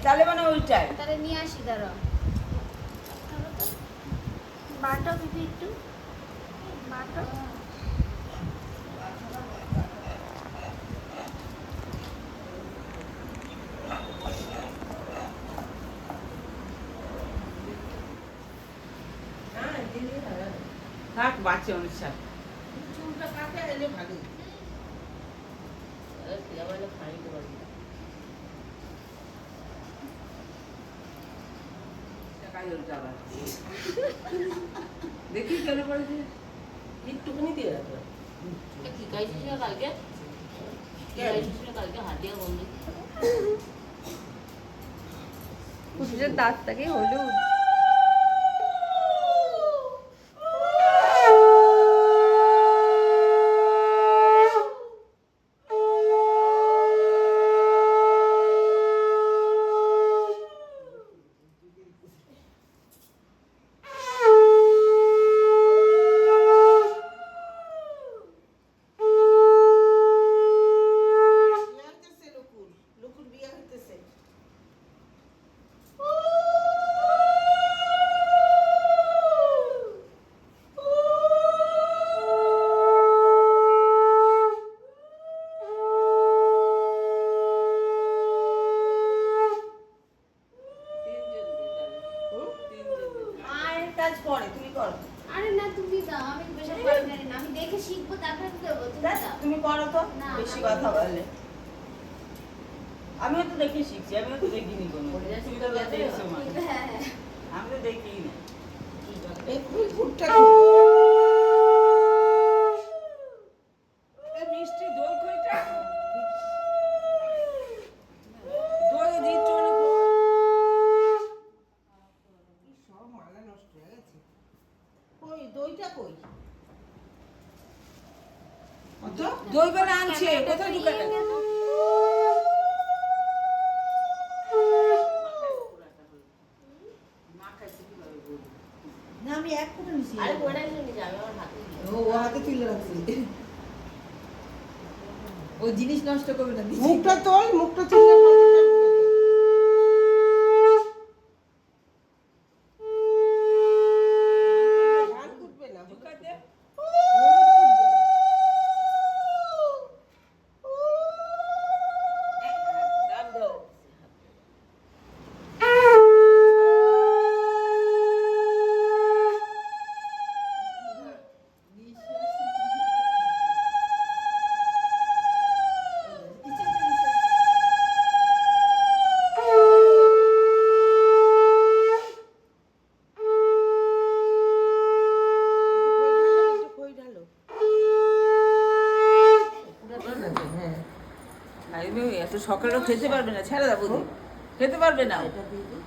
চালে মানে ওইটাই। তাহলে নিয়ে আসি দাঁড়াও। বাটো দিদি একটু বাটো। থাক বাচ্চা অনুষ্ঠান। চুলটা কাটে এলে ভালো। দেখি কেন করেছে একটুখানি দিয়ে রাখো। কুসুমের দাঁতটাকে হলুদ। লুকুর বিয়ে হইতেছে। মায়ের কাজ পরে তুমি করো। আরে না তুমি দাও, আমি বেশি পারি না, আমি দেখে শিখবো তারপর দেবো। তুমি দাও। তুমি করো তো, না, বেশি আমি কথা বললে। আমিও তো দেখে শিখছি, আমিও তো দেখিনি কোনো। তুমি তো দেখছো মা। হ্যাঁ হ্যাঁ। আমি তো দেখিই না। এই ফুটটা এ মিষ্টি দই কইটা। দই দিচ্ছ না কই? সব মালা নষ্ট হয়ে গেছে। কই দইটা কই? দই বেলা আনছে, কোথায় ঢুকালে? না আমি এক ফুটা নিছি। আরে ওটাই শুনি যাবে আমার হাতে। ও হাতে তুলে রাখছি। ও জিনিস নষ্ট করবে না। মুখটা তোল, মুখটা তুলে ধান কুটবে না। ঢুকাতে? দাম দাও। একটু খই ঢালো। হ্যাঁ আর এমনি এত সকালেও খেতে পারবে না, ছেড়ে দাও বুঝি। খেতে পারবে না ও। এটা দিয়ে দিই।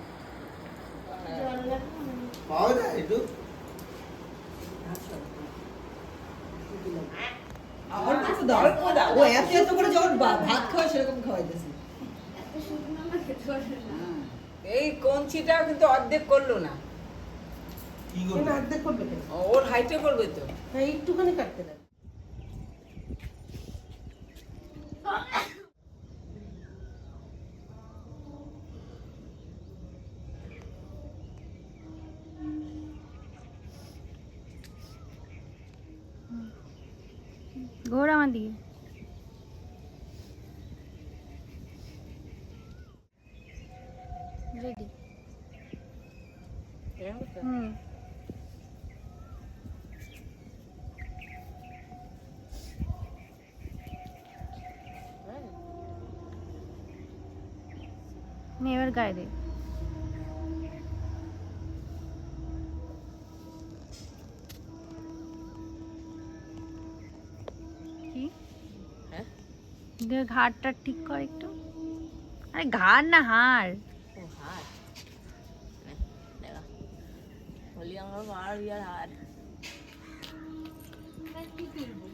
পাওয়া যায় একটু অল্প একটু দাও। অল্প দাও। ও এত এত করে যখন ভাত খাওয়া সেরকম খাওয়াইতেছি। এত শুকনো না খেতে পারবে না। এই কঞ্চিটা কিন্তু অর্ধেক করলো না। কি কেন করবে অর্ধেক করবে কেন? ওর হাইটে করবে তো। হ্যাঁ একটুখানি কাটতে দাও। ঘোর আমার দিকে। রেডি। হুম। নে এবার গায়ে দে। কি? হ্যাঁ? ঘাড়টা ঠিক কর একটু। আরে ঘাড় না হাড়। ও হার। দেখা। বলি আমার মার ইয়ার হার। কি তুলবো?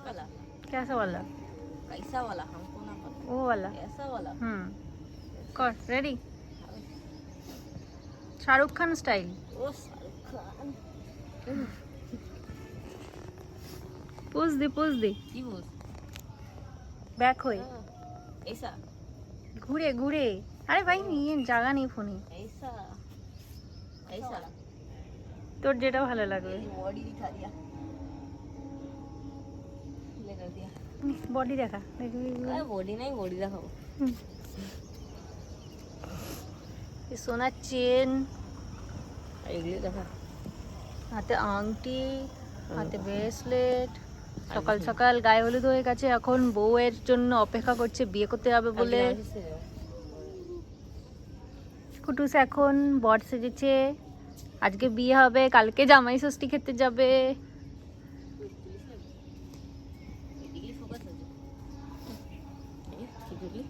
वाला कैसा वाला? कैसा वाला हमको ना पता वो वाला। ऐसा वाला कर रेडी। শাহরুখ খান স্টাইল। ও শাহরুখ খান। পোজ দে কি বল? ব্যাক হয়ে ऐसा ঘুরে। আরে ভাই নিয়ে জায়গা নেই ফোনে, ऐसा ऐसा তোর যেটা ভালো লাগবে। बॉडी दिखा दिया, ले कर दिया। বডি দেখা দেখবি। अरे बॉडी नहीं, बॉडी दिखाओ। সোনার চেন, এগুলি দেখা। হাতে আংটি, হাতে ব্রেসলেট। সকাল সকাল গায়ে হলুদ হয়ে গেছে, এখন বউয়ের জন্য অপেক্ষা করছে বিয়ে করতে যাবে বলে। কুটুস এখন বর সেজেছে, আজকে বিয়ে হবে, কালকে জামাই ষষ্ঠী খেতে যাবে। এদিকে ফোকাস আছে। এই খিচুড়ি